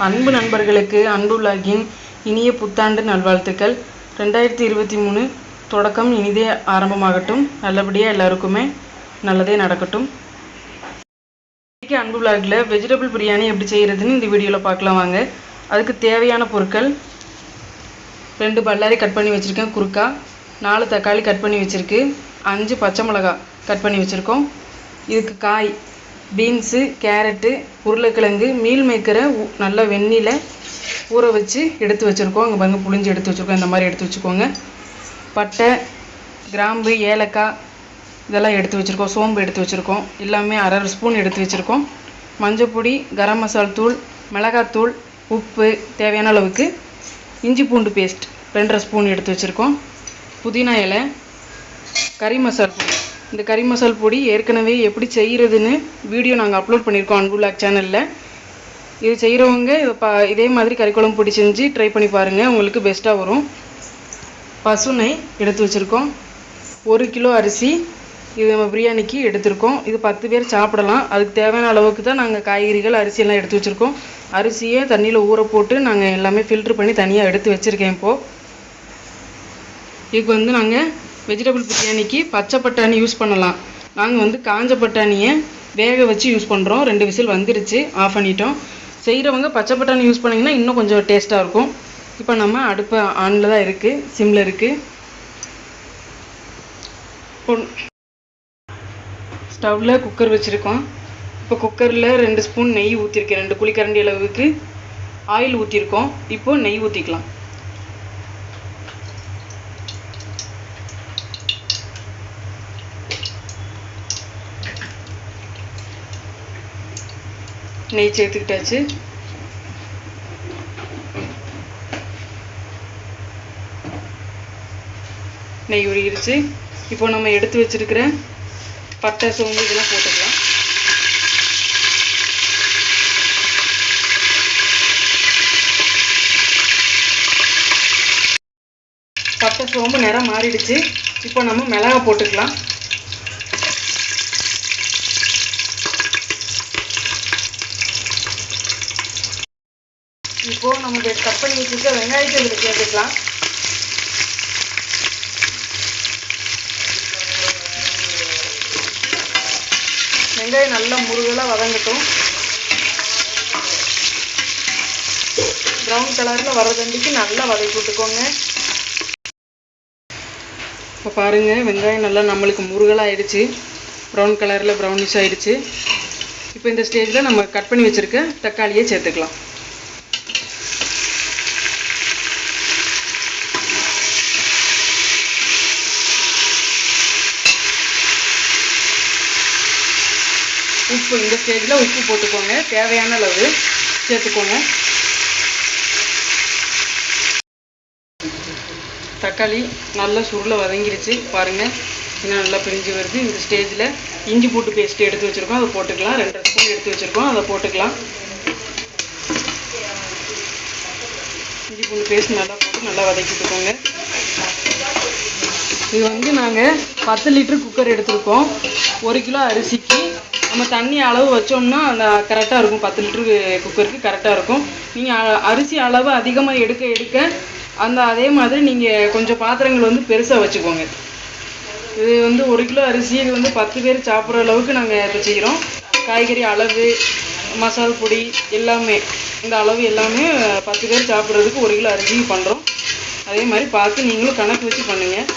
அன்பு நண்பர்களுக்கு அன்புலகின் இனிய புத்தாண்டு நல்வாழ்த்துக்கள். 2023 தொடக்கம் இனிதே ஆரம்பமாகட்டும். நல்லபடியாக எல்லாருக்குமே நல்லதே நடக்கட்டும். இன்றைக்கி அன்புலகில் வெஜிடபிள் பிரியாணி எப்படி செய்கிறதுன்னு இந்த வீடியோவில் பார்க்கலாம் வாங்க. அதுக்கு தேவையான பொருட்கள்: 2 பல்லாரி கட் பண்ணி வச்சுருக்கேன் குறுக்கா, 4 தக்காளி கட் பண்ணி வச்சுருக்கு, 5 பச்சை மிளகா கட் பண்ணி வச்சுருக்கோம். இதுக்கு காய் பீன்ஸு, கேரட்டு, உருளைக்கிழங்கு, மீல் மேக்கரை நல்லா வெந்நில ஊற வச்சு எடுத்து வச்சுருக்கோம். இங்கே பாருங்க, புளிஞ்சு எடுத்து வச்சுருக்கோம். இந்த மாதிரி எடுத்து வச்சுக்கோங்க. பட்டை, கிராம்பு, ஏலக்காய் இதெல்லாம் எடுத்து வச்சுருக்கோம். சோம்பு எடுத்து வச்சுருக்கோம். எல்லாமே அரை ஸ்பூன் எடுத்து வச்சுருக்கோம். மஞ்சப்பொடி, கரம் மசால் தூள், மிளகாத்தூள், உப்பு தேவையான அளவுக்கு, இஞ்சி பூண்டு பேஸ்ட் 2.5 ஸ்பூன் எடுத்து வச்சுருக்கோம். புதினா இலை, கறி மசால் பொடி. இந்த கறி மசால் பொடி ஏற்கனவே எப்படி செய்கிறதுன்னு வீடியோ நாங்கள் அப்லோட் பண்ணியிருக்கோம் அன்புலாக் சேனலில். இது செய்கிறவங்க இதே மாதிரி கறிக்குழம்பு பொடி செஞ்சு ட்ரை பண்ணி பாருங்கள், உங்களுக்கு பெஸ்ட்டாக வரும். பசு நெய் எடுத்து வச்சுருக்கோம். 1 கிலோ அரிசி இது நம்ம பிரியாணிக்கு எடுத்திருக்கோம். இது 10 பேர் சாப்பிடலாம். அதுக்கு தேவையான அளவுக்கு தான் நாங்கள் காய்கறிகள் அரிசியெல்லாம் எடுத்து வச்சுருக்கோம். அரிசியை தண்ணியில் ஊற போட்டு நாங்கள் எல்லாமே ஃபில்ட்ரு பண்ணி தனியாக எடுத்து வச்சுருக்கேன். இப்போது இதுக்கு நாங்கள் வெஜிடபிள் பிரியாணிக்கு பச்சை பட்டாணி யூஸ் பண்ணலாம். நாங்கள் காஞ்ச பட்டாணியை வேக வச்சு யூஸ் பண்ணுறோம். 2 விசில் வந்துருச்சு, ஆஃப் பண்ணிட்டோம். செய்கிறவங்க பச்சை பட்டாணி யூஸ் பண்ணிங்கன்னா இன்னும் கொஞ்சம் டேஸ்ட்டாக இருக்கும். இப்போ நம்ம அடுப்பு ஆனில் தான் இருக்குது, சிம்மில் இருக்குது. ஸ்டவ்வில் குக்கர் வச்சுருக்கோம். இப்போ குக்கரில் 2 ஸ்பூன் நெய் ஊற்றிருக்கேன். 2 குழிக்கரண்டி அளவுக்கு ஆயில் ஊற்றிருக்கோம். இப்போது நெய் ஊற்றிக்கலாம். நெய் சேர்த்துக்கிட்டாச்சு. நெய் உருகிருச்சு. இப்போ நம்ம எடுத்து வச்சிருக்கிற பட்டை, சோம்பு இதெல்லாம் போட்டுக்கலாம். பட்டை சோம்பு நிறம் மாறிடுச்சு. இப்போ நம்ம மிளகாய் போட்டுக்கலாம். இப்போ நம்ம கட் பண்ணி வச்சுருக்க வெங்காயத்தை இதில் சேர்த்துக்கலாம். வெங்காயம் நல்லா முருகலாக வதங்கட்டும். ப்ரௌன் கலரில் வர்றதண்டிக்கு நல்லா வதக்கி விட்டுக்கோங்க. இப்போ பாருங்கள், வெங்காயம் நல்லா நம்மளுக்கு முருகலாக ஆயிடுச்சு. ப்ரௌன் கலரில் ப்ரௌனிஷ் ஆயிடுச்சு. இப்போ இந்த ஸ்டேஜில் நம்ம கட் பண்ணி வச்சுருக்க தக்காளியை சேர்த்துக்கலாம். உப்பு இந்த ஸ்டேஜில் உப்பு போட்டுக்கோங்க, தேவையான அளவு சேர்த்துக்கோங்க. தக்காளி நல்லா சுருளை வதங்கிடுச்சு பாருங்கள், இன்னும் நல்லா பிரிஞ்சு வருது. இந்த ஸ்டேஜில் இஞ்சி பூண்டு பேஸ்ட்டு எடுத்து வச்சுருக்கோம், அதை போட்டுக்கலாம். 2.5 ஸ்பூன் எடுத்து வச்சுருக்கோம், அதை போட்டுக்கலாம். இஞ்சி பூண்டு பேஸ்ட் நல்லா போட்டு நல்லா வதக்கிட்டுக்கோங்க. இது நாங்கள் 10 லிட்டர் குக்கர் எடுத்திருக்கோம். 1 கிலோ அரிசிக்கு நம்ம தண்ணி அளவு வச்சோம்னா அந்த கரெக்டாக இருக்கும். 10 லிட்டரு குக்கருக்கு கரெக்டாக இருக்கும். நீங்கள் அரிசி அளவு அதிகமாக எடுக்க அதே மாதிரி நீங்கள் கொஞ்சம் பாத்திரங்கள் பெருசாக வச்சுக்கோங்க. இது 1 கிலோ அரிசி, இது 10 பேர் சாப்பிட்ற அளவுக்கு நாங்கள் இப்போ செய்கிறோம். காய்கறி அளவு, மசால் பொடி எல்லாமே, இந்த அளவு எல்லாமே 10 பேர் சாப்பிட்றதுக்கு 1 கிலோ அரிசி பண்ணுறோம். அதே மாதிரி பார்த்து நீங்களும் கணக்கு வச்சு பண்ணுங்கள்.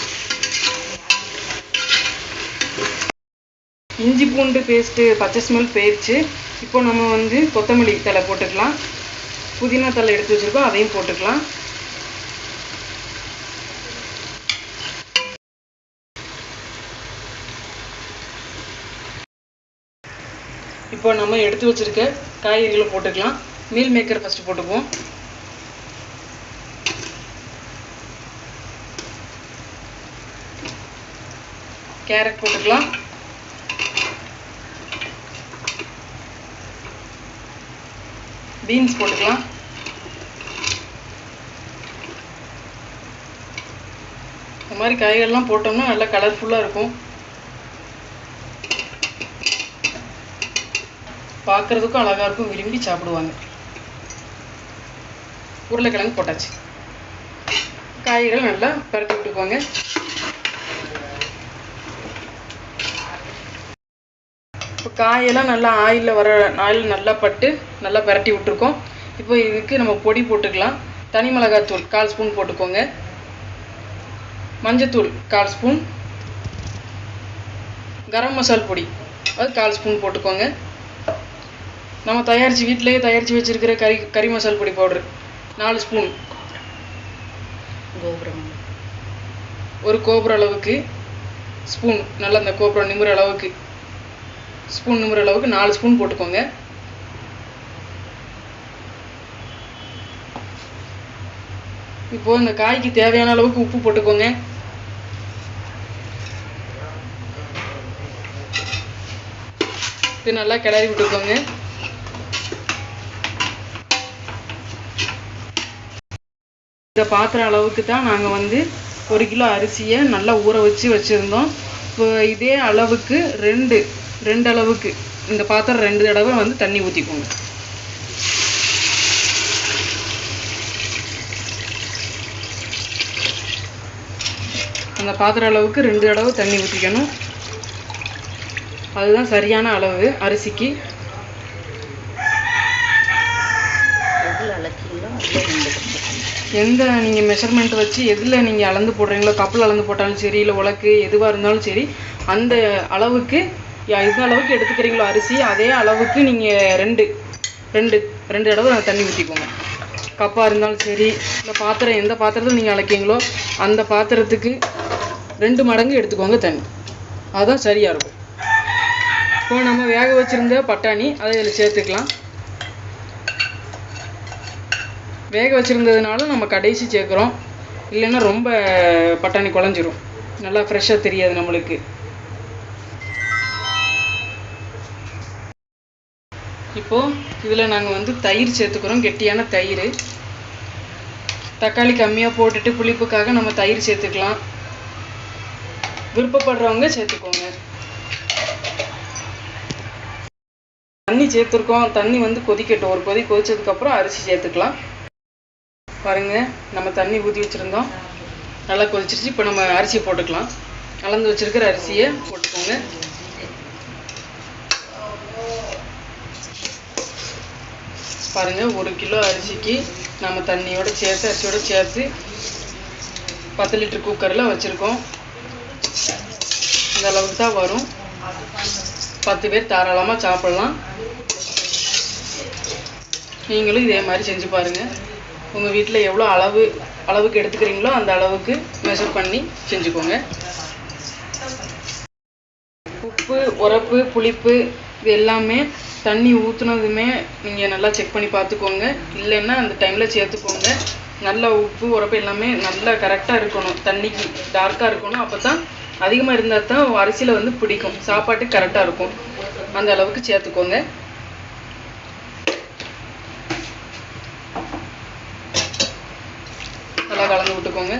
இஞ்சி பூண்டு பேஸ்ட்டு பச்சை ஸ்மெல் போயிடுச்சு. இப்போ நம்ம கொத்தமல்லி தழை போட்டுக்கலாம். புதினா தழை எடுத்து வச்சுருக்கோம், அதையும் போட்டுக்கலாம். இப்போ நம்ம எடுத்து வச்சுருக்க காய்கறிகளை போட்டுக்கலாம். மீல் மேக்கர் ஃபஸ்ட்டு போட்டுக்குவோம். கேரட் போட்டுக்கலாம். பீன்ஸ் போட்டுக்கலாம். இந்த மாதிரி காய்கறிலாம் போட்டோம்னா நல்லா கலர்ஃபுல்லாக இருக்கும். பார்க்குறதுக்கும் அழகாக இருக்கும், விரும்பி சாப்பிடுவாங்க. உருளைக்கிழங்கு போட்டாச்சு. காய்கள் நல்லா பரட்டி விட்டுக்கோங்க. இப்போ காயெல்லாம் நல்லா ஆயில் நல்லா பட்டு நல்லா பரட்டி விட்டுருக்கோம். இப்போ இதுக்கு நம்ம பொடி போட்டுக்கலாம். தனி மிளகாத்தூள் 1/4 ஸ்பூன் போட்டுக்கோங்க. மஞ்சத்தூள் 1/4 ஸ்பூன், கரம் மசால் பொடி அது 1/4 ஸ்பூன் போட்டுக்கோங்க. நம்ம வீட்டிலேயே தயாரித்து வச்சுருக்கிற கறி மசால் பொடி பவுடர் 4 ஸ்பூன், ஒரு கோபுர அளவுக்கு ஸ்பூன், நல்லா அந்த கோபுரம் நிமிர அளவுக்கு 4 ஸ்பூன் போட்டுக்கோங்க. இப்போ இந்த காய்க்கு தேவையான அளவுக்கு உப்பு போட்டுக்கோங்க. இது நல்லா கிளறி விட்டுக்கோங்க. இந்த பாத்திரம் அளவுக்கு தான் நாங்கள் 1 கிலோ அரிசியை நல்லா ஊற வச்சுருந்தோம். இப்போ இதே அளவுக்கு ரெண்டு அளவுக்கு இந்த பாத்திரம் 2 தடவை தண்ணி ஊற்றிக்கோங்க. அந்த பாத்திரம் அளவுக்கு 2 தடவை தண்ணி ஊற்றிக்கணும். அதுதான் சரியான அளவு அரிசிக்கு. எந்த நீங்கள் மெஷர்மெண்ட் வச்சு எதில் நீங்கள் அளந்து போடுறீங்களோ, கப்பில் அளந்து போட்டாலும் சரி, இல்லை உலக்கு எதுவாக இருந்தாலும் சரி, அந்த அளவுக்கு எந்த அளவுக்கு எடுத்துக்கிறீங்களோ அரிசி அதே அளவுக்கு நீங்கள் ரெண்டு தடவை தண்ணி ஊற்றிக்கோங்க. கப்பாக இருந்தாலும் சரி, இல்லை பாத்திரம் எந்த பாத்திரத்தில் நீங்கள் அழைக்கீங்களோ அந்த பாத்திரத்துக்கு 2 மடங்கு எடுத்துக்கோங்க தண்ணி. அதுதான் சரியாக இருக்கும். இப்போ நம்ம வேக வச்சுருந்த பட்டாணி அதை இதில் சேர்த்துக்கலாம். வேக வச்சுருந்ததுனால நம்ம கடைசி சேர்க்குறோம். இல்லைன்னா ரொம்ப பட்டாணி குழஞ்சிரும், நல்லா ஃப்ரெஷ்ஷாக தெரியாது நம்மளுக்கு. இப்போது இதில் நாங்கள் தயிர் சேர்த்துக்கிறோம். கெட்டியான தயிர். தக்காளி கம்மியாக போட்டுட்டு புளிப்புக்காக நம்ம தயிர் சேர்த்துக்கலாம். விருப்பப்படுறவங்க சேர்த்துக்கோங்க. தண்ணி சேர்த்துருக்கோம். தண்ணி கொதிக்கட்டும். ஒரு கொதி கொதிச்சதுக்கப்புறம் அரிசி சேர்த்துக்கலாம். பாருங்கள், நம்ம தண்ணி ஊற்றி வச்சுருந்தோம், நல்லா கொதிச்சிருச்சு. இப்போ நம்ம அரிசியை போட்டுக்கலாம். கலந்து வச்சுருக்கிற அரிசியை போட்டுக்கோங்க. பாருங்கள், 1 கிலோ அரிசிக்கு நம்ம அரிசியோடு சேர்த்து 10 லிட்டர் குக்கரில் வச்சுருக்கோம். இந்த அளவுக்கு தான் வரும். 10 பேர் தாராளமாக சாப்பிட்லாம். நீங்களும் இதே மாதிரி செஞ்சு பாருங்கள். உங்கள் வீட்டில் எவ்வளோ அளவுக்கு எடுத்துக்கிறீங்களோ அந்த அளவுக்கு மெஷர் பண்ணி செஞ்சுக்கோங்க. உப்பு, உரப்பு, புளிப்பு இது எல்லாமே தண்ணி ஊற்றுனதுமே நீங்கள் நல்லா செக் பண்ணி பார்த்துக்கோங்க. இல்லைன்னா அந்த டைமில் சேர்த்துக்கோங்க. நல்லா உப்பு, உரப்பு எல்லாமே நல்லா கரெக்டாக இருக்கணும். தண்ணிக்கு டார்க்காக இருக்கணும். அப்போ தான் அதிகமாக இருந்தால் தான் அரிசியில் பிடிக்கும், சாப்பாட்டுக்கு கரெக்டாக இருக்கும். அந்த அளவுக்கு சேர்த்துக்கோங்க. நல்லா கலந்து விட்டுக்கோங்க.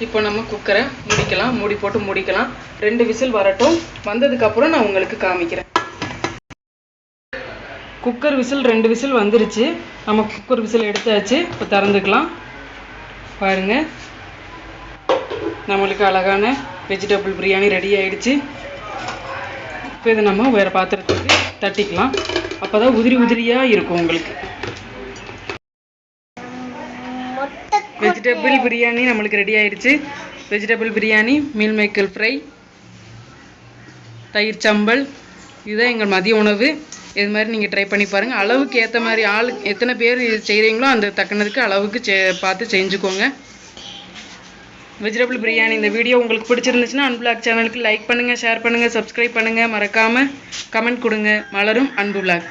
இப்போ நம்ம குக்கரை முடிக்கலாம். மூடி போட்டு முடிக்கலாம். 2 விசில் வரட்டும். வந்ததுக்கப்புறம் நான் உங்களுக்கு காமிக்கிறேன். குக்கர் விசில் 2 விசில் வந்துருச்சு. நம்ம குக்கர் விசில் எடுத்தாச்சு. இப்போ திறந்துக்கலாம். பாருங்கள், நம்மளுக்கு அழகான வெஜிடபிள் பிரியாணி ரெடி ஆகிடுச்சு. இப்போ இதை நம்ம வேறு பாத்திரத்துக்கு தட்டிக்கலாம். அப்போ தான் உதிரியாக இருக்கும் உங்களுக்கு. வெஜிடபிள் பிரியாணி நம்மளுக்கு ரெடி ஆகிடுச்சு. Vegetable biryani, meal maker fry, தயிர் சம்பல், இதுதான் எங்கள் மதிய உணவு. இது மாதிரி நீங்கள் ட்ரை பண்ணி பாருங்கள். அளவுக்கு ஏற்ற மாதிரி எத்தனை பேர் செய்கிறீங்களோ அந்த தக்கனதுக்கு அளவுக்கு பார்த்து செஞ்சுக்கோங்க. வெஜிடபிள் பிரியாணி இந்த வீடியோ உங்களுக்கு பிடிச்சிருந்துச்சுன்னா அன்புலாக் சேனலுக்கு லைக் பண்ணுங்கள், ஷேர் பண்ணுங்கள், சப்ஸ்கிரைப் பண்ணுங்கள். மறக்காமல் கமெண்ட் கொடுங்க. மலரும் அன்புலாக்.